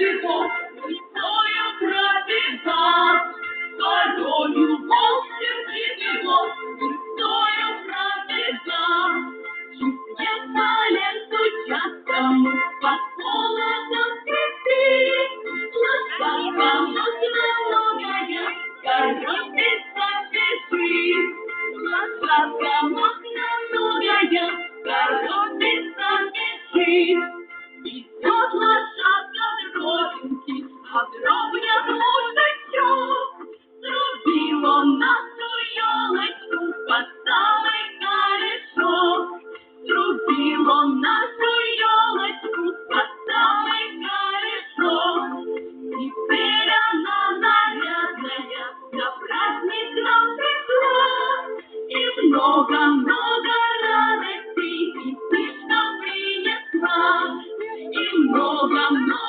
его лицою пробегал, горою волк сердит его лицою пробегал. Чуть по лесу частому по холоду цветы, лошадка мокноногая, коробится бежит. Лошадка мокноногая, коробится бежит. Идет лошадка дробинки, а дробня мужичок. Срубил он нашу елочку под самый корешок. Срубил он нашу елочку под самый корешок. Теперь она нарядная на праздник нам пришла. И много-много радости и пышно принесла. И много-много